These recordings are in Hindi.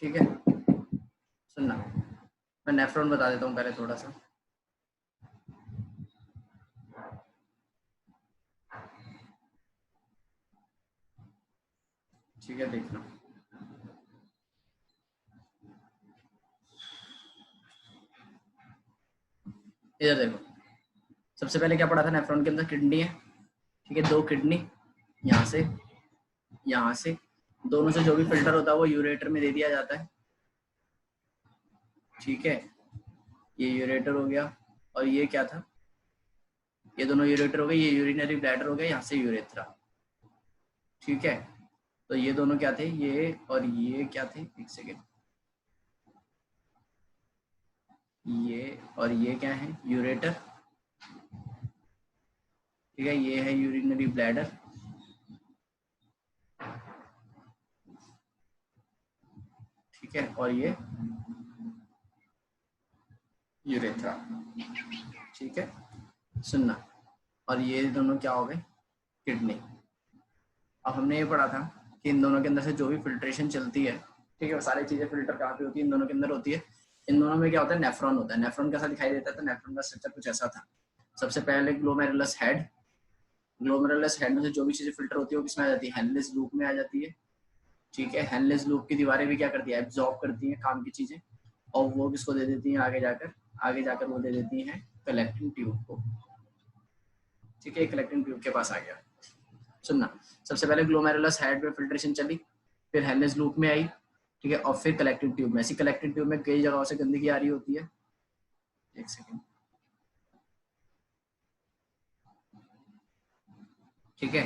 ठीक है, सुनना, मैं नेफ्रॉन बता देता हूँ पहले थोड़ा सा। ठीक है, देखना, इधर देखो, सबसे पहले क्या पढ़ा था नेफ्रॉन के अंदर? किडनी है, ठीक है, दो किडनी, यहाँ से यहाँ से, दोनों से जो भी फिल्टर होता है वो यूरेटर में दे दिया जाता है। ठीक है, ये यूरेटर हो गया, और ये क्या था? ये दोनों यूरेटर हो गए, ये यूरिनरी ब्लैडर हो गया, यहाँ से यूरेथ्रा। ठीक है, तो ये दोनों क्या थे? ये और ये क्या थे? एक सेकेंड, ये और ये क्या है? यूरेटर। ठीक है, ये है यूरिनरी ब्लैडर। ठीक है, और ये यूरेथ्रा। ठीक है, सुनना, और ये दोनों क्या हो गए? किडनी। अब हमने ये पढ़ा था कि इन दोनों के अंदर से जो भी फिल्ट्रेशन चलती है, ठीक है, वो सारी चीजें फिल्टर कहाँ पे होती है? इन दोनों के अंदर होती है। इन दोनों में क्या होता है? नेफ्रॉन होता है। नेफ्रॉन कैसा दिखाई देता है? तो नेफ्रॉन का स्ट्रक्चर कुछ ऐसा था। सबसे पहले ग्लोमेरुलस हेड, ग्लोमेरुलस हेड में से जो भी चीजें फिल्टर होती है वो किसमें आ जाती है? हेनलेस लूप में आ जाती है। ठीक है, हेनलेस लूप की दीवारें भी क्या करती है? एब्जॉर्ब करती हैं काम की चीजें, और वो किसको दे देती हैं? आगे जाकर वो दे देती हैं कलेक्टिंग ट्यूब को। ठीक है, कलेक्टिंग ट्यूब के पास आ गया। सुनना, सबसे पहले ग्लोमेरुलस हेड में फिल्ट्रेशन चली, फिर हेनलेस लूप में आई, ठीक है, और फिर कलेक्टिंग ट्यूब में। ऐसी कलेक्टिंग ट्यूब में कई जगहों से गंदगी आ रही होती है। एक सेकेंड, ठीक है,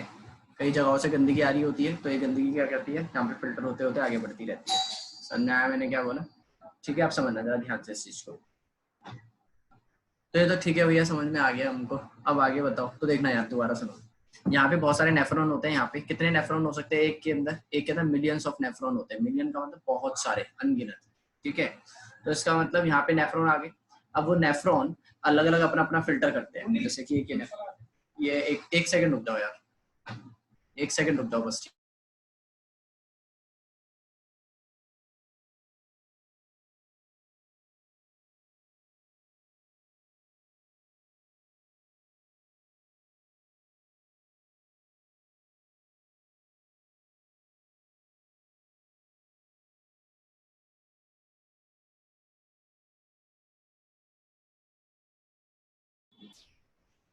कई जगहों से गंदगी आ रही होती है, तो ये गंदगी क्या करती है? यहाँ पे फिल्टर होते होते आगे बढ़ती रहती है। समझ आया मैंने क्या बोला? ठीक है, आप समझना जरा ध्यान से इस चीज को। तो ये तो ठीक है भैया, समझ में आ गया हमको। अब आगे बताओ, तो देखना यार, दोबारा सुनो। यहाँ पे बहुत सारे नेफ्रॉन होते हैं। यहाँ पे कितने नेफ्रॉन हो सकते हैं एक के अंदर? एक के अंदर मिलियंस ऑफ नेफ्रॉन होते हैं। मिलियन का मतलब बहुत सारे, अनगिनत। ठीक है, तो इसका मतलब यहाँ पे नेफ्रॉन आ गए। अब वो नेफ्रॉन अलग अलग अपना अपना फिल्टर करते हैं। जैसे कि ये एक सेकंड रुक जाओ यार, एक सेकंड रुक जाओ बस।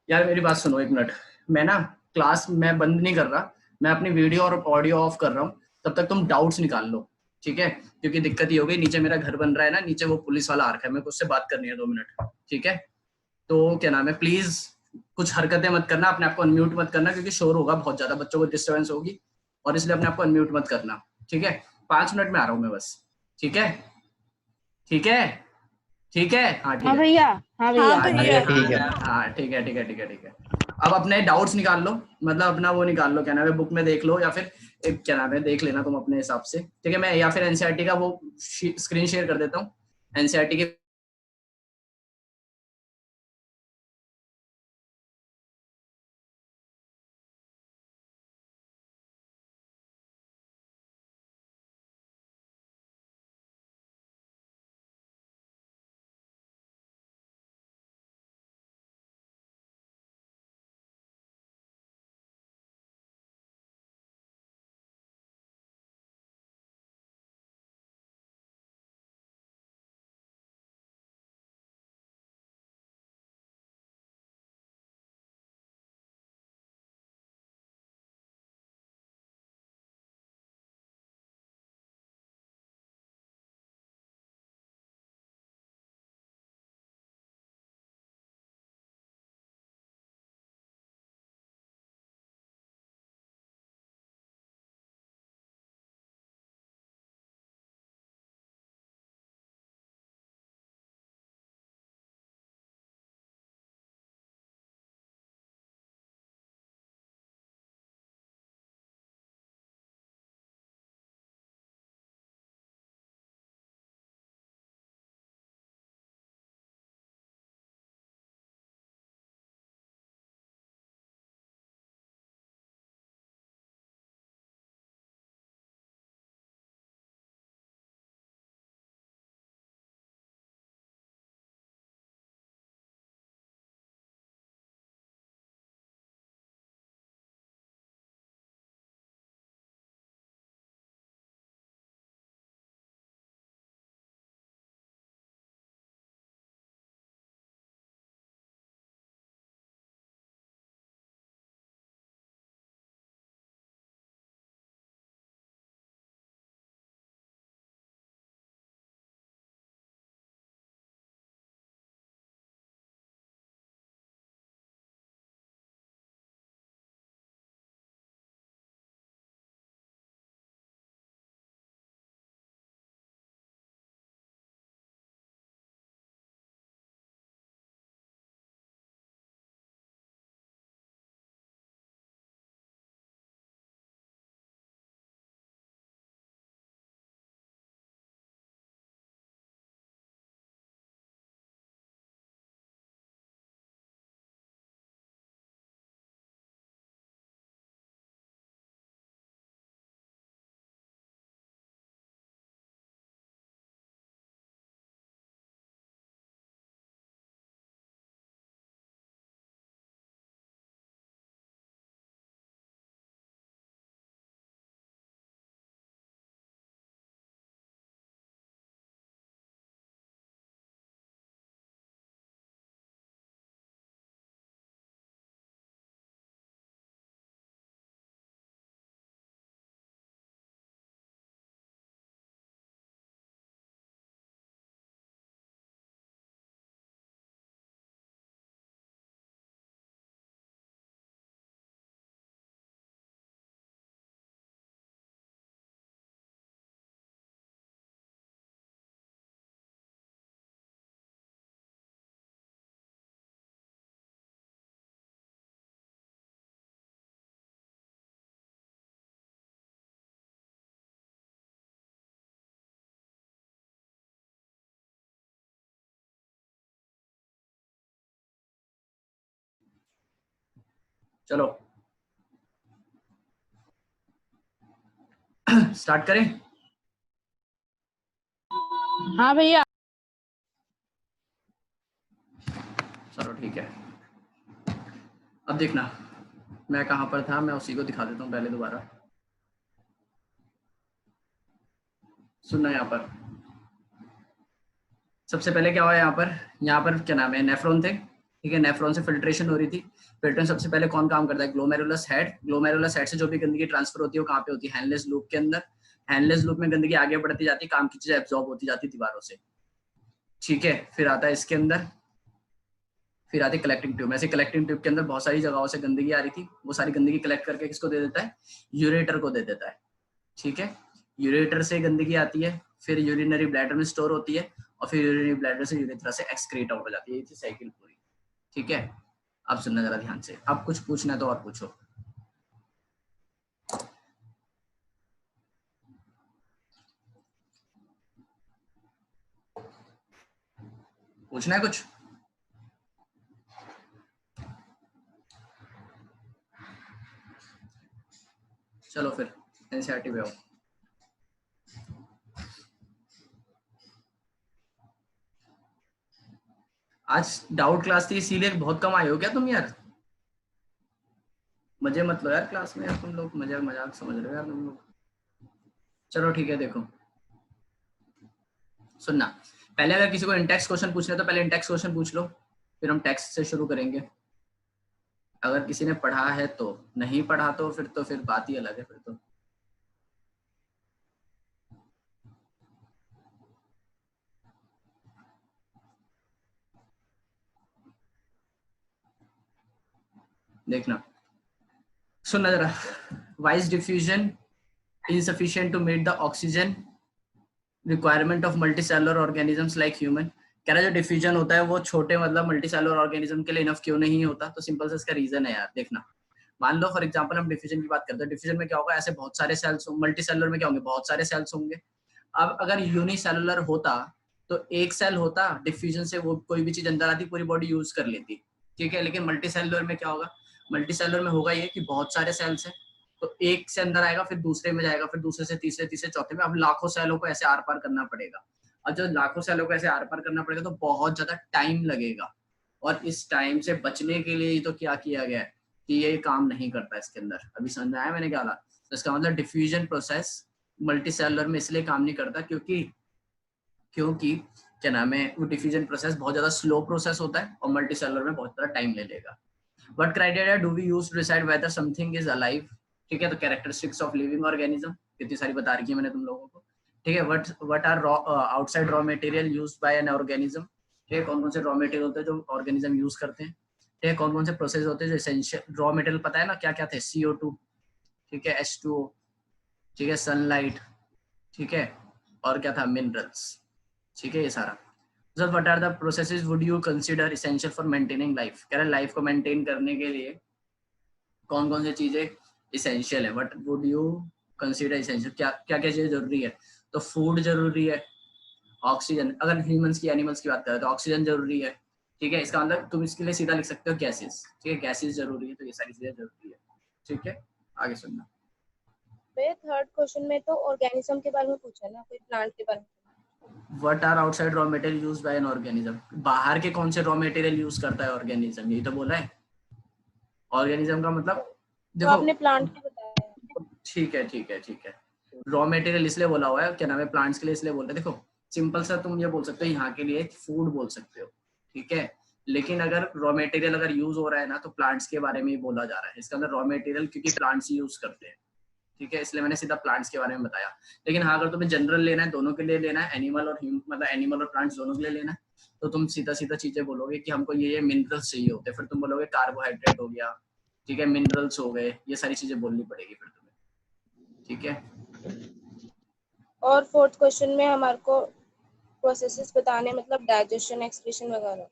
यार मेरी बात सुनो एक मिनट। मैं ना क्लास में बंद नहीं कर रहा, मैं अपनी वीडियो और ऑडियो ऑफ कर रहा हूँ। तब तक तुम डाउट्स निकाल लो, ठीक है? क्योंकि दिक्कत ये हो गई, नीचे मेरा घर बन रहा है ना, नीचे वो पुलिस वाला आ रखा है, मेरे को उससे बात करनी है 2 मिनट। ठीक है, तो क्या नाम है, प्लीज कुछ हरकतें मत करना, अपने आप को अनम्यूट मत करना, क्योंकि शोर होगा बहुत ज्यादा, बच्चों को डिस्टर्बेंस होगी, और इसलिए अपने आप को अनम्यूट मत करना। ठीक है, 5 मिनट में आ रहा हूँ मैं बस। ठीक है, ठीक है, ठीक है, हाँ ठीक हाँ है। भैया। हाँ हाँ भैया। हाँ भैया। ठीक है, हाँ ठीक है, ठीक है, ठीक है, ठीक है। अब अपने डाउट्स निकाल लो, मतलब अपना वो निकाल लो, क्या नाम है, बुक में देख लो, या फिर एक क्या नाम है, देख लेना तुम अपने हिसाब से। ठीक है, मैं या फिर एनसीईआरटी का वो स्क्रीन शेयर कर देता हूँ, एनसीईआरटी के चलो स्टार्ट करें। हाँ भैया। चलो ठीक है, अब देखना मैं कहाँ पर था, मैं उसी को दिखा देता हूँ पहले दोबारा। सुनना यहाँ पर सबसे पहले क्या हुआ, यहाँ पर क्या नाम है, नेफ्रॉन थे, ठीक है। नेफ्रॉन से फिल्ट्रेशन हो रही थी। फिल्ट्रेशन सबसे पहले कौन काम करता है, ग्लोमेरुलस हेड। ग्लोमेरुलस हेड से जो भी गंदगी ट्रांसफर होती है वो कहाँ पे होती है, हैंडलेस लूप के अंदर। हैंडलेस लूप में गंदगी आगे बढ़ती जाती है, काम की चीजें एब्जॉर्ब होती जाती दीवारों से, ठीक है। फिर आता है इसके अंदर, फिर आती है कलेक्टिंग ट्यूब। ऐसे कलेक्टिंग ट्यूब के अंदर बहुत सारी जगहों से गंदगी आ रही थी, वो सारी गंदगी कलेक्ट करके किसको दे देता है, यूरेटर को दे देता है, ठीक है। यूरेटर से गंदगी आती है, फिर यूरिनरी ब्लैडर में स्टोर होती है, और फिर यूरिनरी ब्लैडर से यूरेथ्रा से एक्सक्रीट आउट हो जाती है। ये थी साइकिल पूरी, ठीक है। अब सुनना जरा ध्यान से, अब कुछ पूछना है तो और पूछो। पूछना है कुछ? चलो फिर एनसीईआरटी पे आओ। आज डाउट क्लास थी इसीलिए बहुत कम आए हो क्या तुम यार? मजे मत लो यार क्लास में यार, तुम लोग मजाक मजाक समझ रहे हो यार तुम लोग। चलो ठीक है, देखो सुनना, पहले अगर किसी को इंटेक्स क्वेश्चन पूछना है तो पहले इंटेक्स क्वेश्चन पूछ लो, फिर हम टेक्स्ट से शुरू करेंगे। अगर किसी ने पढ़ा है तो, नहीं पढ़ा तो फिर बात ही अलग है फिर तो। देखना सुनना जरा, wise diffusion insufficient to meet the oxygen requirement of multicellular organisms like human। कह रहा है जो डिफ्यूजन होता है वो छोटे मतलब मल्टीसेलुलर ऑर्गेनिज्म के लिए इनफ क्यों नहीं होता, तो सिंपल से इसका रीजन है यार। देखना, मान लो फॉर एग्जांपल हम डिफ्यूजन की बात करते हैं, डिफ्यूजन में क्या होगा, ऐसे बहुत सारे सेल्स, मल्टीसेलुलर में क्या होंगे, बहुत सारे सेल्स होंगे। अब अगर यूनिसेलुलर होता तो एक सेल होता, डिफ्यूजन से वो कोई भी चीज अंदर आती पूरी बॉडी यूज कर लेती, ठीक है। लेकिन मल्टीसेलुलर में क्या होगा, मल्टीसेलुलर में होगा ये कि बहुत सारे सेल्स हैं, तो एक से अंदर आएगा, फिर दूसरे में जाएगा, फिर दूसरे से तीसरे, तीसरे चौथे में, अब लाखों सेलों को ऐसे आर पार करना पड़ेगा। और जो लाखों सेलों को ऐसे आर पार करना पड़ेगा तो बहुत ज्यादा टाइम लगेगा, और इस टाइम से बचने के लिए तो क्या किया गया है कि ये काम नहीं करता इसके अंदर। अभी समझ में आया मैंने क्या बोला? तो इसका मतलब डिफ्यूजन प्रोसेस मल्टीसेलुलर में इसलिए काम नहीं करता क्योंकि क्या नाम है, वो डिफ्यूजन प्रोसेस बहुत ज्यादा स्लो प्रोसेस होता है और मल्टीसेलुलर में बहुत ज्यादा टाइम ले लेगा। What criteria do we use to decide whether something is alive, ठीक है। तो कैरेक्टरिस्टिक्स ऑफ लिविंग ऑर्गेनिज्म कितनी सारी बता रखी है मैंने तुम लोगों को, ठीक है। What are outside raw material used by an organism, ठीक है। कौन कौन से रॉ मटेरियल होते हैं जो ऑर्गेनिज्म यूज करते हैं, ठीक है। कौन कौन से प्रोसेस होते हैं जो एसेंशियल रॉ मटेरियल, पता है ना क्या क्या थे, CO2, ठीक है, H2O, ठीक है, सनलाइट, ठीक है, और क्या था, मिनरल्स, ठीक है, ये सारा। Sir what are the processes would you consider essential for maintaining life, कह रहा है लाइफ को मेंटेन करने के लिए कौन कौन सी चीजें इसेंशियल है, what would you consider essential, क्या क्या क्या चीजें जरूरी है। तो फूड जरूरी है, ऑक्सीजन, अगर ह्यूमंस की एनिमल्स की बात करें तो ऑक्सीजन जरूरी है, ठीक है। इसका मतलब तुम इसके लिए सीधा लिख सकते हो गैसेस, ठीक है, गैसेस जरूरी है, तो ये सारी चीजें जरूरी है, ठीक है। आगे सुनना, भैया थर्ड क्वेश्चन में तो ऑर्गेनिज्म के बारे में पूछा ना, कोई प्लांट के बारे में। What are outside raw material used by an organism, बाहर के कौन से रॉ मटेरियल यूज करता है ऑर्गेनिज्म, यही तो बोला है। ऑर्गेनिज्म का मतलब तो देखो, आपने प्लांट के बताया। ठीक है ठीक है ठीक है, रॉ मटेरियल इसलिए बोला हुआ है, क्या नाम है, प्लांट्स के लिए इसलिए बोलते हैं। देखो सिंपल सा तुम ये बोल सकते हो यहाँ के लिए फूड बोल सकते हो, ठीक है। लेकिन अगर रॉ मटेरियल अगर यूज हो रहा है ना तो प्लांट्स के बारे में ही बोला जा रहा है, इसका अंदर रॉ मटेरियल क्योंकि प्लांट्स ही यूज करते हैं, ठीक है, इसलिए मैंने सीधा प्लांट्स के बारे में बताया। लेकिन हाँ अगर तुम्हें जनरल लेना है, दोनों के लिए लेना है, एनिमल और मतलब एनिमल और प्लांट्स दोनों के लिए लेना है, तो तुम सीधा सीधा चीजें बोलोगे कि हमको ये मिनरल्स चाहिए होते हैं, फिर तुम बोलोगे कार्बोहाइड्रेट हो गया, ठीक है, मिनरल्स हो गए, ये सारी चीजें बोलनी पड़ेगी फिर तुम्हें, ठीक है। और फोर्थ क्वेश्चन में हमारे को प्रोसेसेस बताने, मतलब डाइजेशन, एक्सक्रीशन वगैरह।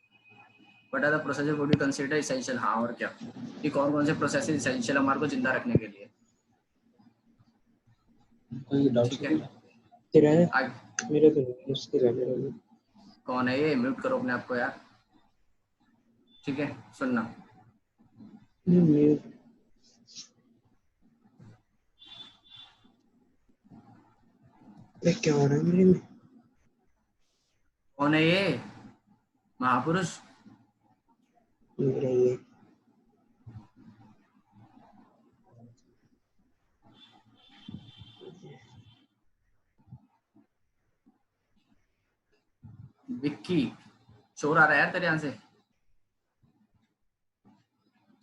What are the processes would you consider essential, हाँ और क्या, कि कौन कौन से प्रोसेसेस एसेंशियल हमारे को जिंदा रखने के लिए, ठीक है। तेरा है आगे मेरा तो नहीं, मुश्किल है मेरा भी। कौन है ये, म्यूट करो अपने आप को यार, ठीक है। सुनना, नहीं अरे क्या हो रहा है मेरे में? कौन है ये महापुरुष? मेरा ये विक्की, शोर आ रहा है यार तेरे यहाँ से।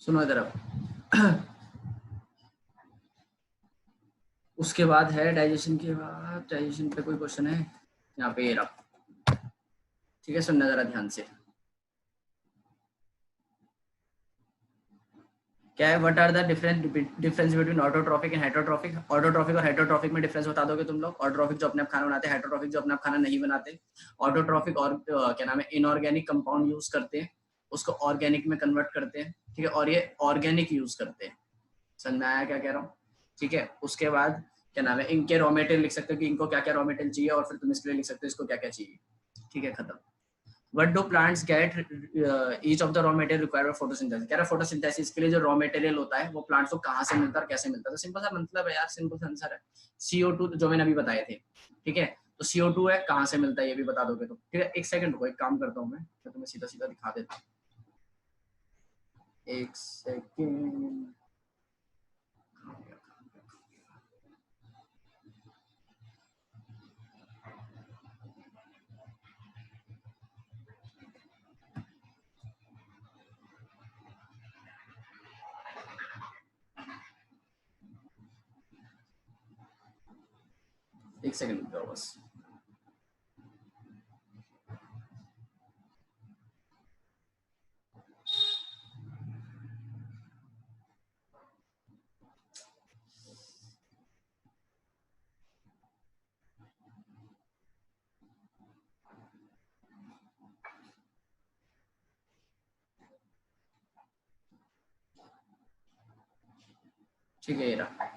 सुनो इधर अब। उसके बाद है डाइजेशन के बाद, डाइजेशन पे कोई क्वेश्चन है यहाँ पे, ये रहा। ठीक है, सुनना जरा ध्यान से। क्या है, what are the difference between autotrophic and heterotrophic? Autotrophic और हेटरोट्रॉफिक में डिफरेंस बता दोगे तुम लोग? ऑटोट्रॉफिक जो अपने आप खाना बनाते हैं, हेटरोट्रॉफिक जो अपने आप खाना नहीं बनाते। ऑटोट्रॉफिक और क्या नाम है, इनऑर्गेनिक कंपाउंड यूज करते हैं, उसको ऑर्गेनिक में कन्वर्ट करते हैं। ठीक है, और ये ऑर्गेनिक यूज करते हैं। समझ में आया क्या कह रहा हूँ? ठीक है, उसके बाद क्या नाम है, इनके रॉ मटेरियल लिख सकते हो कि इनको क्या क्या रॉ मटेरियल चाहिए, और फिर तुम इसके लिए लिख सकते हो इसको क्या क्या चाहिए। ठीक है, खत्म। What do plants get each of the raw material required for photosynthesis? कह रहा है फोटोसिंथेसिस के लिए जो रॉ मटेरियल होता है वो प्लांट्स को कहाँ से मिलता है और कैसे मिलता है? तो सिंपल सा मतलब है यार, सिंपल सा आंसर है CO2, जो मैंने अभी बताए थे। ठीक है, तो CO2 है, कहाँ से मिलता है ये भी बता दोगे तो। ठीक है, एक सेकंड रुको, एक काम करता हूँ मैं तुम्हें सीधा सीधा दिखा देता हूँ। एक सेकंड, एक सेकंड रुक जाओ बस। ठीक है, ये रहा,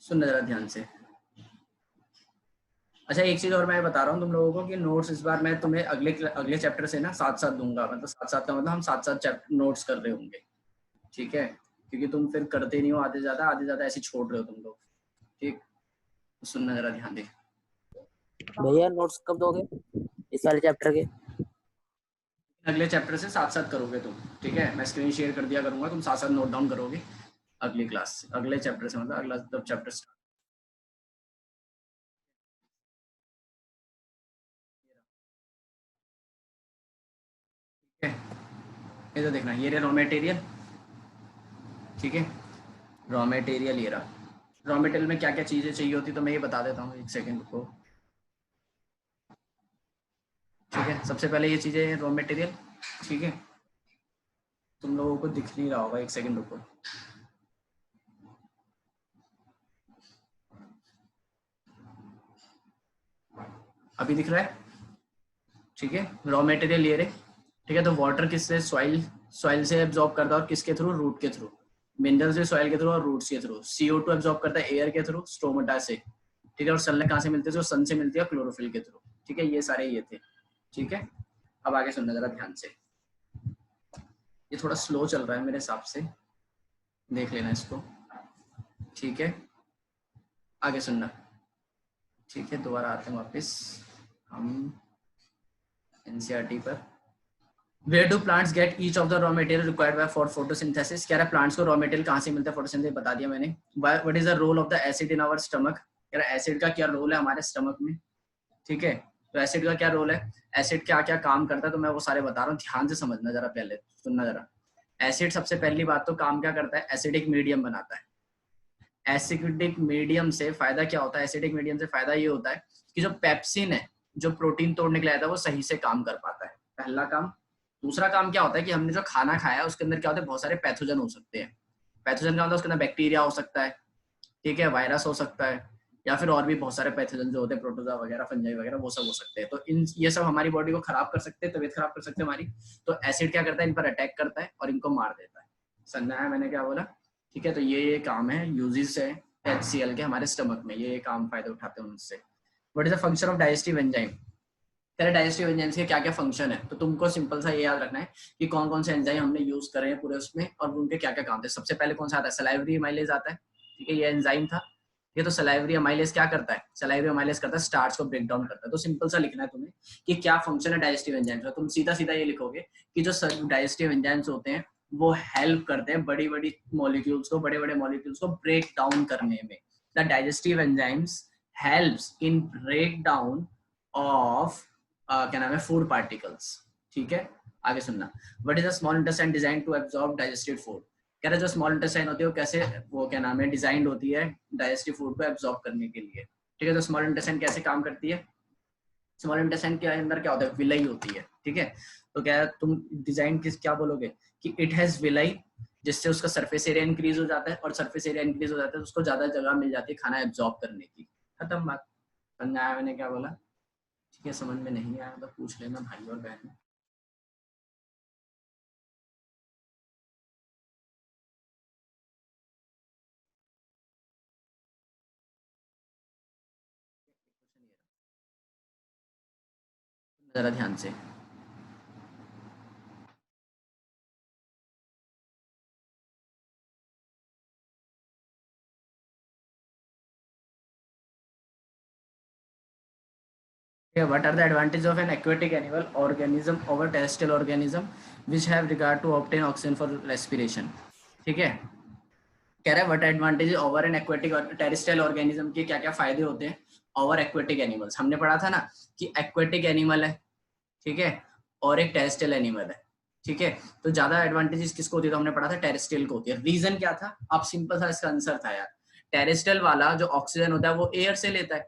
सुनना जरा ध्यान से। अच्छा, एक चीज और मैं बता रहा हूँ तुम लोगों को कि नोट्स इस बार मैं तुम्हें अगले चैप्टर से ना साथ साथ दूंगा। मतलब साथ साथ का मतलब हम साथ साथ चैप्टर नोट्स कर रहे होंगे। ठीक है, क्योंकि तुम फिर करते नहीं हो, आधे ज्यादा ऐसे छोड़ रहे हो तुम लोग। ठीक, तो सुनना जरा ध्यान दे। भैया नोट्स कब दोगे इस वाले चैप्टर के? अगले चैप्टर से साथ साथ करोगे तुम। ठीक है, मैं स्क्रीन शेयर कर दिया करूंगा, तुम साथ साथ नोट डाउन करोगे अगली क्लास से, अगले चैप्टर से, मतलब अगला जब चैप्टर स्टार्ट। ठीक है, ये तो देखना, ये रहा रॉ मटेरियल। ठीक है, रॉ मटेरियल ये रहा। रॉ मटेरियल में क्या क्या चीजें चाहिए होती तो मैं ये बता देता हूँ, एक सेकेंड को। ठीक है, सबसे पहले ये चीजें हैं रॉ मटेरियल। ठीक है, तुम लोगों को दिख नहीं रहा होगा, एक सेकेंड रुको। अभी दिख रहा है? ठीक है, रॉ मटेरियल ये रहे। ठीक है, तो वाटर किससे, सॉइल से एब्जॉर्ब करता है, और किसके थ्रू, रूट के थ्रू। मिनरल्स भी सॉइल के थ्रू और रूट्स के थ्रू। CO2 एब्जॉर्ब करता है एयर के थ्रू, स्टोमेटा से। ठीक है, और सनलाइट कहाँ से मिलती है? सन से मिलती है, क्लोरोफिल के थ्रू। ठीक है, ये सारे ये थे। ठीक है, अब आगे सुनना जरा ध्यान से। ये थोड़ा स्लो चल रहा है मेरे हिसाब से, देख लेना इसको। ठीक है, आगे सुनना। ठीक है, दोबारा आते हैं वापस हम NCERT पर। Where do plants get each of the raw material required by for photosynthesis? कह रहा है प्लांट्स को रॉ मटेरियल कहाँ से मिलता है फोटोसिंथेसिस, बता दिया मैंने। What is the role of the acid in our stomach? कह रहा है एसिड का क्या रोल है हमारे स्टमक में। ठीक है, तो एसिड का क्या रोल है, एसिड क्या क्या काम करता है, तो मैं वो सारे बता रहा हूँ, ध्यान से समझना जरा, पहले सुनना जरा। एसिड सबसे पहली बात तो काम क्या करता है, एसिडिक मीडियम बनाता है। एसिडिक मीडियम से फायदा क्या होता है, एसिडिक मीडियम से फायदा ये होता है कि जो पेप्सिन है, जो प्रोटीन तोड़ने के लिए आता है, वो सही से काम कर पाता है, पहला काम। दूसरा काम क्या होता है कि हमने जो खाना खाया उसके अंदर क्या होता है, बहुत सारे पैथोजन हो सकते हैं। पैथोजन का मतलब उसके अंदर बैक्टीरिया हो सकता है, ठीक है, वायरस हो सकता है, या फिर और भी बहुत सारे पैथोजन जो होते हैं, प्रोटोजोआ वगैरह, फंजाई वगैरह, वो सब हो सकते हैं। तो इन ये सब हमारी बॉडी को खराब कर सकते हैं, तबीयत खराब कर सकते हैं हमारी। तो एसिड क्या करता है, इन पर अटैक करता है और इनको मार देता है। समझना है मैंने क्या बोला? ठीक है, तो ये काम है, यूजेस है HCl के हमारे स्टमक में, ये काम फायदे उठाते हैं उनसे। What is the function of digestive enzyme? तेरे डाइजेस्टिव एंजाइम्स के क्या क्या फंक्शन है, तो तुमको सिंपल सा ये याद रखना है कि कौन कौन से एंजाइम हमने यूज करे हैं पूरे उसमें, और उनके क्या क्या काम थे। सबसे पहले कौन सा आता है, सलाइवरी एमाइलेज आता है। ठीक है, ये एंजाइम था। ठीक ये तो सलाइवरी अमाइलेज क्या करता है, सलाइवरी अमाइलेज करता है स्टार्च को ब्रेक डाउन करता है। तो सिंपल सा लिखना है तुम्हें कि क्या फंक्शन है डाइजेस्टिव एंजाइम्स का। तुम सीधा सीधा ये लिखोगे कि जो डाइजेस्टिव एंजाइम्स होते हैं वो हेल्प करते हैं बड़ी बड़ी मॉलिक्यूल्स को, बड़े बड़े मॉलिक्यूल्स को ब्रेक डाउन करने में। The digestive enzymes helps in break down of क्या नाम है फूड पार्टिकल्स। ठीक है, आगे सुनना। What is a small intestine design to absorb digested food. कह रहे जो स्मॉल इंटेस्टाइन होती है वो कैसे, वो क्या नाम है डिजाइंड होती है डाइजेस्टिव फूड को एब्जॉर्ब करने के लिए। ठीक है, तो स्मॉल इंटेस्टाइन कैसे काम करती है, स्मॉल इंटेस्टाइन के अंदर क्या होता है, विलाई होती है। ठीक है, तो क्या तुम डिजाइन किस क्या बोलोगे कि इट हैज विलाई, जिससे उसका सरफेस एरिया इंक्रीज हो जाता है, और सरफेस एरिया इंक्रीज हो जाता है तो उसको ज्यादा जगह मिल जाती है खाना एब्जॉर्ब करने की। खत्म बात। समझ आया मैंने क्या बोला? ठीक है, समझ में नहीं आया तो पूछ लेना भाई और बहन। जरा ध्यान से। What are the advantages of an aquatic animal organism over terrestrial organism which have regard to obtain oxygen for respiration? ठीक है, कह रहा है what advantage over N aquatic और टेरेस्ट्रियल ऑर्गेनिज्म के क्या क्या फायदे होते हैं ओवर एक्वेटिक एनिमल्स। हमने पढ़ा था ना कि एक्वेटिक एनिमल है, ठीक है, और एक टेरेस्ट्रियल एनिमल है। ठीक है, तो ज्यादा एडवांटेजेस किसको होती है, तो हमने पढ़ा था टेरेस्ट्रियल को होती है। रीजन क्या था, अब सिंपल सा इसका आंसर था यार, टेरेस्ट्रियल वाला जो ऑक्सीजन होता है वो एयर से लेता है।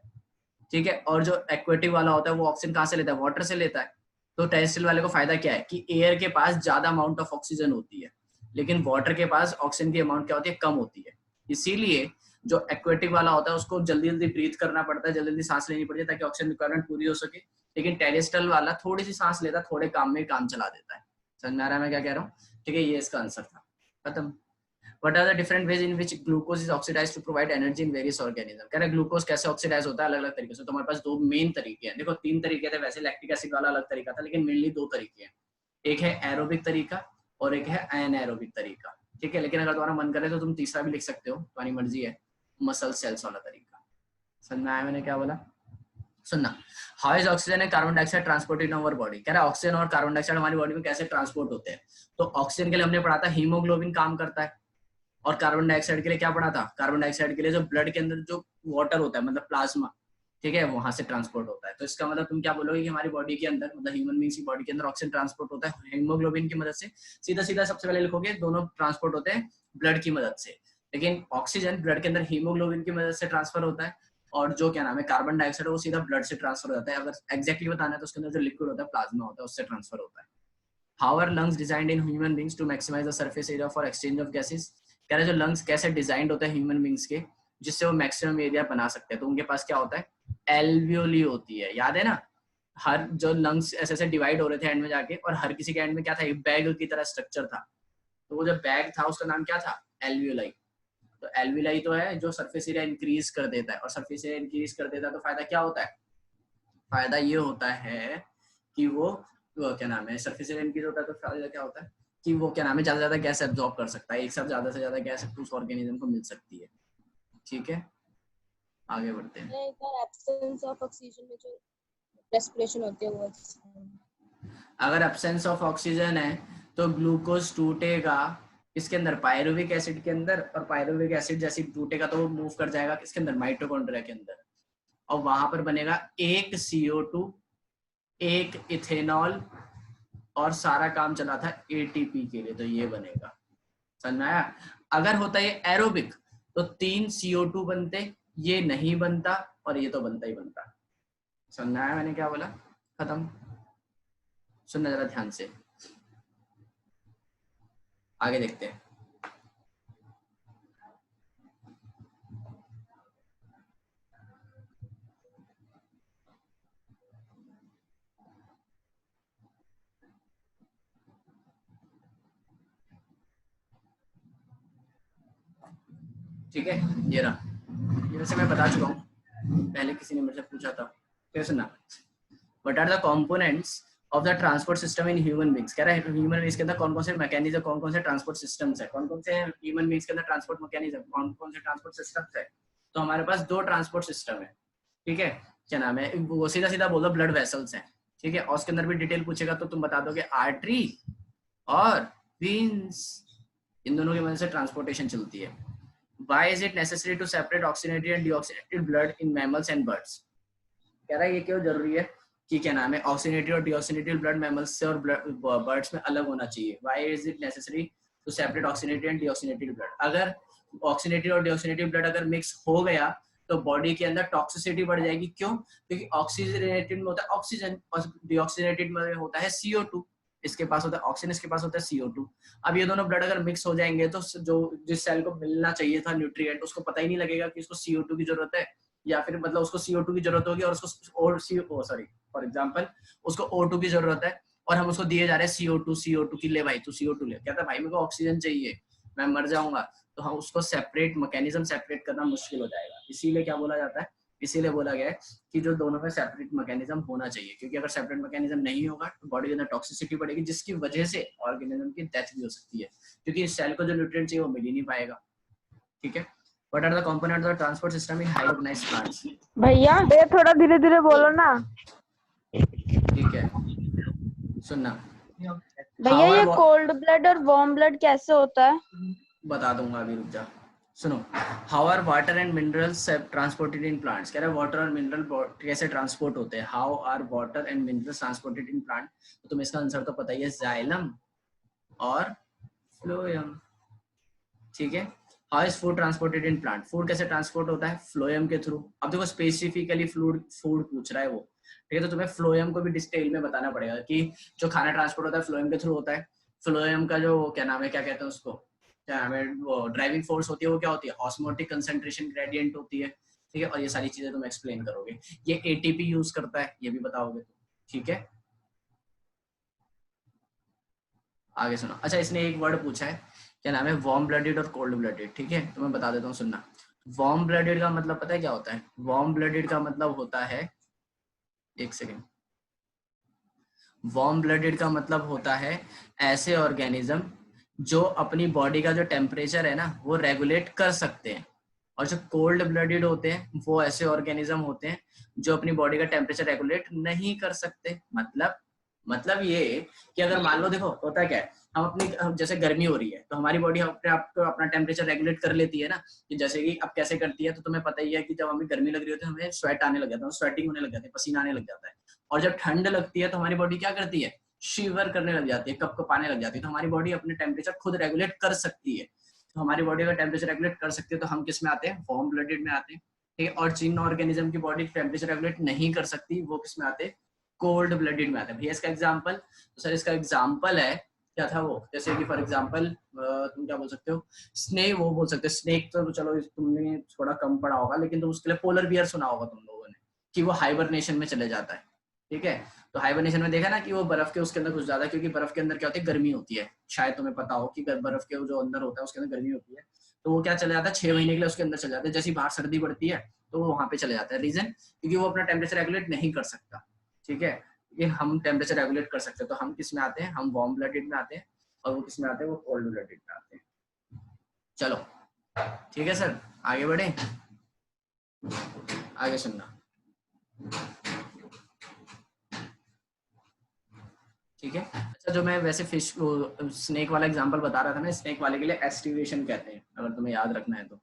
ठीक है, और जो एक्वेटिक वाला होता है वो ऑक्सीजन कहाँ से लेता है, वाटर से लेता है। तो टेरेस्ट्रियल वाले को फायदा क्या है कि एयर के पास ज्यादा अमाउंट ऑफ ऑक्सीजन होती है, लेकिन वाटर के पास ऑक्सीजन की अमाउंट क्या होती है, कम होती है। इसीलिए जो एक्वेटिक वाला होता है उसको जल्दी जल्दी ब्रीथ करना पड़ता है, जल्दी जल्दी सांस लेनी पड़ती है ताकि ऑक्सीजन रिक्वायरमेंट पूरी हो सके। लेकिन टेरेस्ट्रियल वाला थोड़ी सी सांस लेता है, थोड़े काम में काम चला देता है। समझ में आ रहा है मैं क्या कह रहा हूँ? ठीक है, ये इसका आंसर था। खत्म। What are the different ways in which glucose is oxidized to provide energy in various organisms? कह रहे ग्लूकोज कैसे ऑक्सीडाइज होता है अलग अलग तरीके से। तो हमारे पास दो मेन तरीके हैं। देखो तीन तरीके थे वैसे, लैक्टिक एसिड वाला अलग तरीका था, लेकिन मेनली दो तरीके हैं। एक है एरोबिक तरीका और एक है एनाएरोबिक तरीका। ठीक है, लेकिन अगर तुम्हारा मन करे तो तुम तीसरा भी लिख सकते हो, तुम्हारी मर्जी है, मसल सेल्स वाला तरीका। समझ में आया मैंने क्या बोला? सुनना। How is oxygen and carbon dioxide transport in our body. कह रहा है ऑक्सीजन और कार्बन डाइऑक्साइड हमारी बॉडी में कैसे ट्रांसपोर्ट होते हैं। तो ऑक्सीजन के लिए हमने पढ़ा था हीमोग्लोबिन काम करता है, और कार्बन डाइऑक्साइड के लिए क्या पढ़ा था, कार्बन डाइऑक्साइड के लिए जो ब्लड के अंदर जो वाटर होता है मतलब प्लाज्मा, ठीक है, वहां से ट्रांसपोर्ट होता है। तो इसका मतलब तुम क्या बोलोगे कि हमारी बॉडी के अंदर मतलब ह्यूमन बीइंग्स की बॉडी के अंदर ऑक्सीजन ट्रांसपोर्ट होता है हीमोग्लोबिन की मदद से। सीधा सीधा सबसे पहले लिखोगे दोनों ट्रांसपोर्ट होते हैं ब्लड की मदद से, लेकिन ऑक्सीजन ब्लड के अंदर हीमोग्लोबिन की मदद से ट्रांसफर होता है, और जो क्या नाम है कार्बन डाइऑक्साइड वो सीधा ब्लड से ट्रांसफर हो जाता है। अगर एग्जैक्टली बताना है तो उसके अंदर जो लिक्विड होता है प्लाज्मा होता है उससे ट्रांसफर होता है। How are lungs designed in human beings to maximise the surface area for exchange of gases. कह रहे जो लंग्स कैसे डिजाइंड होते हैं ह्यूमन बीइंग्स के जिससे वो मैक्सिमम एरिया बना सकते हैं। तो उनके पास क्या होता है, एल्वियोली होती है, याद है ना। हर जो लंग्स ऐसे ऐसे डिवाइड हो रहे थे एंड में जाके, और हर किसी के एंड में क्या था, एक बैग की तरह स्ट्रक्चर था। तो वो जो बैग था उसका नाम क्या था, एल्वियोलाई। तो एल्वियोलाई तो है जो सरफेस एरिया इंक्रीज कर देता है, और सरफेस एरिया इंक्रीज कर देता है तो फायदा क्या होता है, फायदा ये होता है कि वो क्या नाम है सरफेस एरिया इंक्रीज होता है तो फायदा क्या होता है कि वो क्या नाम है ज्यादा से ज्यादा गैस एब्जॉर्ब कर सकता है, एक साथ ज्यादा से ज्यादा गैस उस ऑर्गेनिज्म को मिल सकती है। ठीक है, आगे बढ़ते हैं। एब्सेंस ऑफ ऑक्सीजन में जो रेस्पिरेशन होती है वो, अगर एब्सेंस ऑफ ऑक्सीजन है तो ग्लूकोज टूटेगा इसके अंदर, पायरुविक एसिड के अंदर, और पायरुविक एसिड जैसे टूटेगा तो वो मूव कर जाएगा किसके अंदर, माइटोकॉन्ड्रिया के अंदर, और वहां पर बनेगा एक CO2, एक इथेनॉल, और सारा काम चला था ATP के लिए, तो ये बनेगा। समझ में आया? अगर होता ये एरोबिक तो 3 CO2 बनते, ये नहीं बनता, और ये तो बनता ही बनता। समझ में आया मैंने क्या बोला? खत्म। सुनना जरा ध्यान से, आगे देखते हैं। ठीक है, ये रहा, ये वैसे मैं बता चुका हूँ, पहले किसी ने मेरे से पूछा था। फिर सुनना, what are the components of the transport system in human beings. कह रहा है ह्यूमन बीइंग्स के अंदर कौन कौन से मैकेनिज्म, कौन कौन से ट्रांसपोर्ट सिस्टम्स है, कौन कौन से ह्यूमन बीइंग्स के अंदर ट्रांसपोर्ट मैकेनिज्म, कौन कौन से ट्रांसपोर्ट सिस्टम्स है। तो हमारे पास 2 ट्रांसपोर्ट सिस्टम है, ठीक है। क्या नाम है, वो सीधा सीधा बोलो ब्लड वेसल्स हैं, ठीक है। और उसके अंदर भी डिटेल पूछेगा तो तुम बता दोगे आर्टरी और वेन्स, इन दोनों की वजह से ट्रांसपोर्टेशन चलती है। Why is it necessary to separate oxygenated and deoxygenated blood in mammals and birds? कह रहा है ये क्यों जरूरी है कि क्या नाम है ऑक्सीनेटेड और डीऑक्सीनेटेड ब्लड मैमल्स से और बर्ड्स में अलग होना चाहिए। Why is it necessary to separate oxygenated and deoxygenated blood? अगर ऑक्सीनेटेड और डीऑक्सीनेटेड ब्लड अगर मिक्स हो गया तो बॉडी के अंदर टॉक्सिसिटी बढ़ जाएगी। क्यों? क्योंकि ऑक्सीजनेटेड में होता है ऑक्सीजन और डीऑक्सीनेटेड में होता है CO2। इसके पास होता है ऑक्सीजन, इसके पास होता है CO2। अब ये दोनों ब्लड अगर मिक्स हो जाएंगे तो जो जिस सेल को मिलना चाहिए था न्यूट्रिएंट, उसको पता ही नहीं लगेगा कि उसको CO2 की जरूरत है, या फिर मतलब उसको CO2 की जरूरत होगी और उसको और फॉर एग्जांपल उसको O2 की जरूरत है और हम उसको दिए जा रहे हैं CO2 की ले भाई तू CO2 ले। कहता है भाई मेरे को ऑक्सीजन चाहिए, मैं मर जाऊंगा। तो हम उसको सेपरेट मैकेनिज्म सेपरेट करना मुश्किल हो जाएगा। इसीलिए क्या बोला जाता है, इसीलिए बोला गया है कि जो दोनों में सेपरेट मैकेनिज्म होना चाहिए, क्योंकि अगर सेपरेट मैकेनिज्म नहीं होगा तो बॉडी के अंदर टॉक्सिसिटी बढ़ेगी, जिसकी वजह से ऑर्गेनिज्म की डेथ भी हो सकती है, क्योंकि इस सेल को जो न्यूट्रिएंट चाहिए वो मिल ही नहीं पाएगा। ठीक है। What are the components of transport system in high organised plants? भैया थोड़ा धीरे धीरे बोलो ना। ठीक है, सुनना भैया ये कोल्ड ब्लड और वार्म ब्लड कैसे होता है? बता दूंगा अभी, रुक जा। सुनो, how are water and minerals transported in plants? कह रहा है वाटर और मिनरल कैसे ट्रांसपोर्ट होते हैं। How are water and minerals transported in plant? तो तुम्हें इसका आंसर तो पता ही है, जाइलम और फ्लोएम। ठीक है। How is food transported in plant? Food कैसे ट्रांसपोर्ट होता है? फ्लोएम के थ्रू। अब देखो स्पेसिफिकली फूड पूछ रहा है वो, ठीक है। तो तुम्हें फ्लोएम को भी डिटेल में बताना पड़ेगा कि जो खाना ट्रांसपोर्ट होता है फ्लोएम के थ्रू होता है। फ्लोएम का जो क्या नाम है, क्या कहते हैं उसको, क्या नाम है, वो ड्राइविंग फोर्स होती है, वो क्या होती है, ऑस्मोटिक कंसंट्रेशन ग्रेडियंट होती है। ठीक है। और ये सारी चीजें तुम एक्सप्लेन करोगे। ये एटीपी यूज करता है, ये भी बताओगे तुम। ठीक है। आगे सुनो। अच्छा, इसने एक वर्ड पूछा है, क्या नाम है, वार्म ब्लडेड और कोल्ड ब्लडेड। ठीक है, तो मैं बता देता हूँ, सुनना। वार्म ब्लडेड का मतलब पता है क्या होता है? वार्म ब्लडेड का मतलब होता है, एक सेकेंड, वार्म ब्लडेड का मतलब होता है ऐसे ऑर्गेनिज्म जो अपनी बॉडी का जो टेम्परेचर है ना वो रेगुलेट कर सकते हैं। और जो कोल्ड ब्लडेड होते हैं वो ऐसे ऑर्गेनिज्म होते हैं जो अपनी बॉडी का टेम्परेचर रेगुलेट नहीं कर सकते। मतलब ये कि अगर मान लो, देखो होता क्या है, हम अपनी जैसे गर्मी हो रही है तो हमारी बॉडी अपने आप को अपना टेम्परेचर रेगुलेट कर लेती है ना, कि जैसे कि अब कैसे करती है, तो तुम्हें पता ही है कि जब हमें गर्मी लग रही होती है हमें स्वेट आने लग जाता है, स्वेटिंग होने लग जाती है, पसीना आने लग जाता है। और जब ठंड लगती है तो हमारी बॉडी क्या करती है, शिवर करने लग जाती है, कपकपाने लग जाती है। तो हमारी बॉडी अपने टेम्परेचर खुद रेगुलेट कर सकती है। तो हमारी बॉडी का टेम्परेचर रेगुलेट कर सकती है तो हम किस में आते हैं, वार्म ब्लडेड में आते हैं। ठीक है। और जिन ऑर्गेनिज्म की बॉडी टेम्परेचर रेगुलेट नहीं कर सकती वो किस में आते हैं, कोल्ड ब्लडेड में आते हैं। भैया इसका एग्जांपल, तो सर इसका एग्जांपल है, क्या था वो, जैसे कि फॉर एग्जांपल तुम क्या बोल सकते हो, स्नेक, वो बोल सकते हो स्नेक, तो चलो तुमने थोड़ा कम पढ़ा होगा, लेकिन तुम उसके लिए पोलर बियर सुना होगा तुम लोगों ने, कि वो हाइबरनेशन में चले जाता है। ठीक है। तो हाइबरनेशन में देखा ना कि वो बर्फ के उसके अंदर घुस जाता है, क्योंकि बर्फ के अंदर क्या होती है, गर्मी होती है। शायद तुम्हें पता हो कि बर्फ के जो अंदर होता है उसके अंदर गर्मी होती है, तो वो क्या चला जाता है 6 महीने के लिए उसके अंदर चला जाता है। जैसे बाहर सर्दी बढ़ती है तो वो वहां पे चले जाता है। रीजन, क्योंकि वो अपना टेम्परेचर रेगुलेट नहीं कर सकता। ठीक है। ये हम टेम्परेचर रेगुलेट कर सकते हैं, तो हम किस में आते हैं, हम वार्म ब्लडेड में आते हैं। और वो किस में आते हैं, वो कोल्ड ब्लडेड में आते हैं। चलो ठीक है सर, आगे बढ़े, आगे सुनना। ठीक है। अच्छा, जो मैं वैसे फिश स्नेक वाला एग्जांपल बता रहा था ना, स्नेक वाले के लिए एस्टिवेशन कहते हैं, अगर तुम्हें याद रखना है तो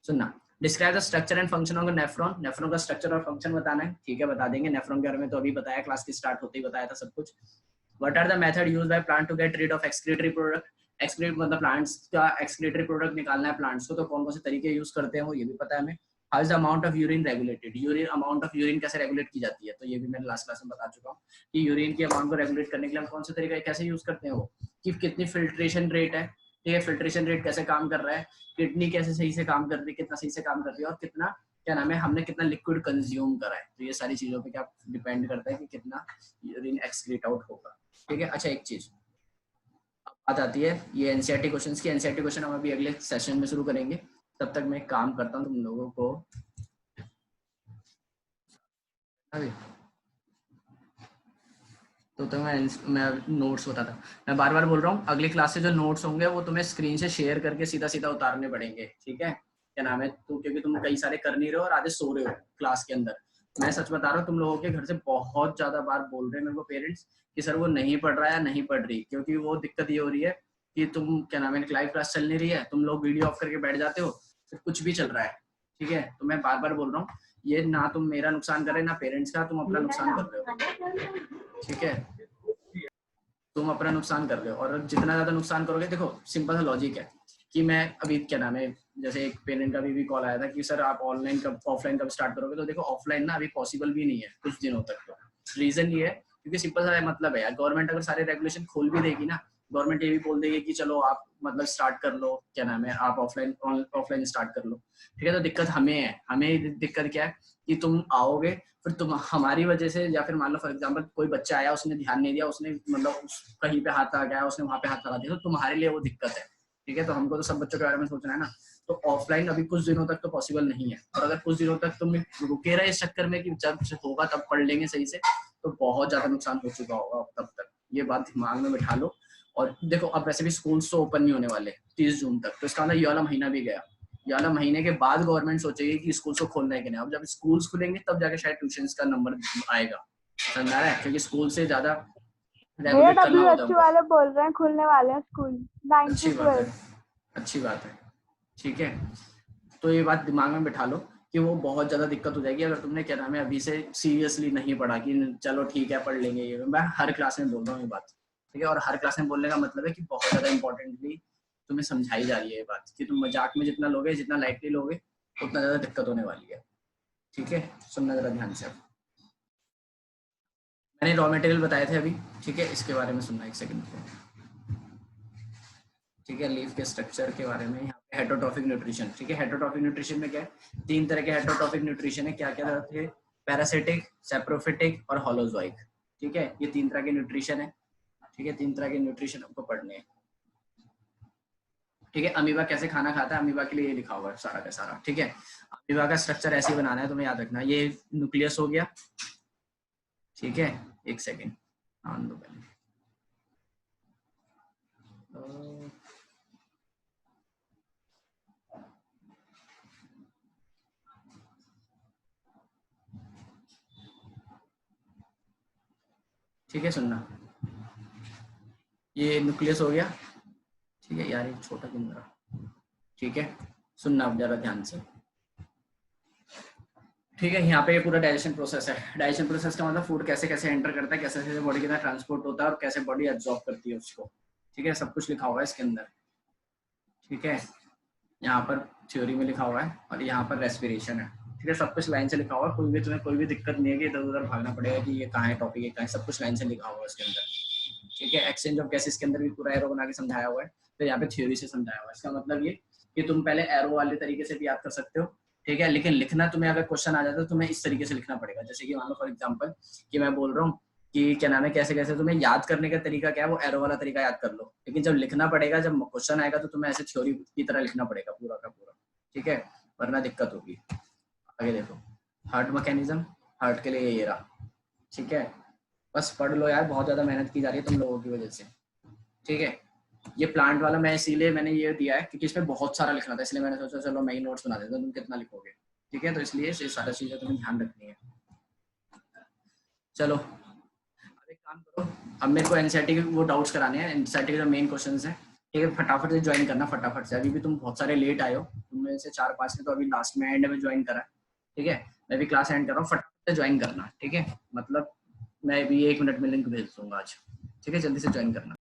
सुनना। Describe the structure and function of nephron. Nephron का स्ट्रक्चर और फंक्शन बताना है। ठीक है, बता देंगे। नेफ्रॉन के बारे में तो अभी बताया, क्लास की स्टार्ट होते ही बताया था सब कुछ। What are the method used by plant to get rid of excretory product? Excrete मतलब प्लांट्स का एक्सक्रीटरी प्रोडक्ट निकालना है प्लांट्स को, तो कौन कौन से तरीके यूज करते हैं वो ये भी पता है हमें। How is the amount of urine regulated? Urine, amount of urine कैसे रेगुलेट की जाती है, तो ये भी मैंने लास्ट क्लास में बता चुका हूँ कि यूरिन के अमाउंट को रेगुलेट करने के लिए हम कौन से तरीका कैसे यूज करते हैं, वो कि कितनी फिल्ट्रेशन रेट है। ठीक है, फिल्ट्रेशन रेट कैसे काम कर रहा है, किडनी कैसे सही से काम कर रही है, कितना सही से काम कर रही है, और कितना क्या नाम है, हमने कितना लिक्विड कंज्यूम करा है। तो ये सारी चीजों पे क्या डिपेंड करता है कि कितना यूरिन एक्सक्रीट आउट होगा। ठीक है। अच्छा, एक चीज बात आती है ये एनसीईआरटी क्वेश्चंस की। एनसीईआरटी क्वेश्चन हम अभी अगले सेशन में शुरू करेंगे, तब तक मैं काम करता हूँ तुम लोगों को अभी। तो मैं नोट्स होता था, मैं बार बार बोल रहा हूँ, अगली क्लास से जो नोट्स होंगे वो तुम्हें स्क्रीन से शेयर करके सीधा सीधा उतारने पड़ेंगे। ठीक है, क्या नाम है, तो क्योंकि तुम कई सारे कर नहीं रहे हो और आधे सो रहे हो क्लास के अंदर। मैं सच बता रहा हूँ, तुम लोगों के घर से बहुत ज्यादा बार बोल रहे हैं मेरे को पेरेंट्स कि सर वो नहीं पढ़ रहा है, नहीं पढ़ रही, क्योंकि वो दिक्कत ये हो रही है कि तुम क्या नाम है, लाइव क्लास चल नहीं रही है, तुम लोग वीडियो ऑफ करके बैठ जाते हो, फिर कुछ भी चल रहा है। ठीक है, तो मैं बार बार बोल रहा हूँ, ये ना तुम मेरा नुकसान कर रहे ना पेरेंट्स का, तुम अपना नुकसान कर रहे हो। ठीक है, तुम अपना नुकसान कर रहे हो, और जितना ज्यादा नुकसान करोगे, देखो सिंपल सा लॉजिक है कि मैं अभी क्या नाम है, जैसे एक पेरेंट का भी कॉल आया था कि सर आप ऑनलाइन कब ऑफलाइन कब स्टार्ट करोगे, तो देखो ऑफलाइन ना अभी पॉसिबल भी नहीं है कुछ दिनों तक। तो रीजन ये है क्योंकि सिंपल सा मतलब है यार, गवर्नमेंट अगर सारे रेगुलेशन खोल भी देगी ना, गवर्नमेंट ये भी बोल देगी कि चलो आप मतलब स्टार्ट कर लो, क्या नाम है, आप ऑफलाइन स्टार्ट कर लो। ठीक है, तो दिक्कत हमें है, हमें दिक्कत क्या है कि तुम आओगे, फिर तुम हमारी वजह से, या फिर मान लो फॉर एग्जांपल कोई बच्चा आया, उसने ध्यान नहीं दिया, उसने मतलब कहीं पे हाथ आ गया, उसने वहां पे हाथ लगा दिया, तो तुम्हारे लिए वो दिक्कत है। ठीक है, तो हमको तो सब बच्चों के बारे में सोचना है ना, तो ऑफलाइन अभी कुछ दिनों तक तो पॉसिबल नहीं है, और अगर कुछ दिनों तक तुम रुके रहे इस चक्कर में कि जब होगा तब पढ़ लेंगे सही से, तो बहुत ज्यादा नुकसान हो चुका होगा तब तक। ये बात दिमाग में बिठा लो। और देखो अब वैसे भी स्कूल्स तो ओपन नहीं होने वाले 30 जून तक, तो इसका मतलब ये वाला महीना भी गया, ये वाला महीने के बाद गवर्नमेंट सोचेगी कि स्कूल्स को खोलना है कि नहीं। अब जब स्कूल्स खुलेंगे तब जाके शायद ट्यूशंस का नंबर आएगा, समझ आ रहा है, क्योंकि स्कूल से ज्यादा भैया रेगुलेट करना होगा। डब्ल्यूएचओ वाले बोल रहे हैं खुलने वाले हैं स्कूल 9 अच्छी to बात है, 12। अच्छी बात है। ठीक है, तो ये बात दिमाग में बिठा लो कि वो बहुत ज्यादा दिक्कत हो जाएगी अगर तुमने क्या नाम है अभी से सीरियसली नहीं पढ़ा कि चलो ठीक है पढ़ लेंगे। ये मैं हर क्लास में बोल रहा हूँ ये बात। ठीक है, और हर क्लास में बोलने का मतलब है कि बहुत ज्यादा इंपॉर्टेंटली तुम्हें समझाई जा रही है ये बात कि तुम मजाक में जितना लोगे, जितना लाइटली लोगे, उतना ज्यादा दिक्कत होने वाली है। ठीक है, सुनना जरा ध्यान से। मैंने रॉ मटेरियल बताए थे अभी, ठीक है, इसके बारे में सुनना एक सेकंड। ठीक है, लीफ के स्ट्रक्चर के बारे में, यहाँ पे हेटरोट्रॉफिक न्यूट्रिशन। ठीक है, हेटरोट्रॉफिक न्यूट्रिशन में क्या है, 3 तरह के हेटरोट्रॉफिक न्यूट्रिशन है। क्या क्या रहते हैं, पैरासिटिक, सैप्रोफिटिक और होलोजोइक। ठीक है, ये 3 तरह के न्यूट्रिशन है। ठीक है, 3 तरह के न्यूट्रिशन आपको पढ़ने हैं। ठीक है, अमीबा कैसे खाना खाता है, अमीबा के लिए ये लिखा हुआ है सारा का सारा। ठीक है, अमीबा का स्ट्रक्चर ऐसे ही बनाना है, तुम्हें याद रखना। ये न्यूक्लियस हो गया। ठीक है, एक सेकेंड आन दो पहले। ठीक है, सुनना, ये न्यूक्लियस हो गया। ठीक है यार, एक छोटा क्यों रहा। ठीक है, सुनना अब जरा ध्यान से। ठीक है, यहाँ पे ये पूरा डाइजेशन प्रोसेस है। डाइजेशन प्रोसेस का मतलब फूड कैसे कैसे एंटर करता है, कैसे कैसे बॉडी के अंदर ट्रांसपोर्ट होता है और कैसे बॉडी एब्जॉर्ब करती है उसको। ठीक है, सब कुछ लिखा हुआ है इसके अंदर। ठीक है, यहाँ पर थ्योरी में लिखा हुआ है और यहाँ पर रेस्पिरेशन है। ठीक है, सब कुछ लाइन से लिखा हुआ है, तुम्हें कोई भी दिक्कत नहीं है कि इधर उधर भागना पड़ेगा कि ये कहाँ है टॉपिक, ये कहाँ है, सब कुछ लाइन से लिखा हुआ है इसके अंदर। ठीक है, एक्सचेंज ऑफ गैसेस के अंदर भी पूरा एरो बना के समझाया हुआ है, फिर यहाँ पे थ्योरी से समझाया हुआ है। इसका मतलब ये कि तुम पहले एरो वाले तरीके से भी याद कर सकते हो। ठीक है, लेकिन लिखना तुम्हें अगर क्वेश्चन आ जाता है तो तुम्हें इस तरीके से लिखना पड़ेगा। जैसे कि मान लो फॉर एग्जांपल कि मैं बोल रहा हूँ कि क्या नाम है, कैसे कैसे तुम्हें याद करने का तरीका क्या है, वो एरो वाला तरीका याद कर लो। लेकिन जब लिखना पड़ेगा, जब क्वेश्चन आएगा, तो तुम्हें ऐसे थ्योरी की तरह लिखना पड़ेगा पूरा का पूरा। ठीक है, वरना दिक्कत होगी। आगे देखो, हार्ट मैकेनिज्म, हार्ट के लिए ये रहा। ठीक है, बस पढ़ लो यार, बहुत ज्यादा मेहनत की जा रही है तुम लोगों की वजह से। ठीक है, ये प्लांट वाला मैं इसीलिए मैंने ये दिया है क्योंकि इसमें बहुत सारा लिखना था, इसलिए मैंने सोचा चलो मैं ही नोट्स बना देता हूँ, तुम कितना लिखोगे। ठीक है, तो इसलिए ये सारा चीजें तुम्हें ध्यान रखनी है। चलो अब एक काम करो, अब मेरे को एनसीईआरटी के वो डाउट्स कराने हैं, एनसीईआरटी के जो मेन क्वेश्चन है। ठीक है, फटाफट से ज्वाइन करना, फटाफट से। अभी भी तुम बहुत सारे लेट आए हो, तुमने से 4-5 ने तो अभी लास्ट में एंड में ज्वाइन करा। ठीक है, मैं भी क्लास एंड कर रहा हूँ, फटाफट से ज्वाइन करना। ठीक है, मतलब मैं भी 1 मिनट में लिंक भेज दूंगा आज। ठीक है, जल्दी से ज्वाइन करना।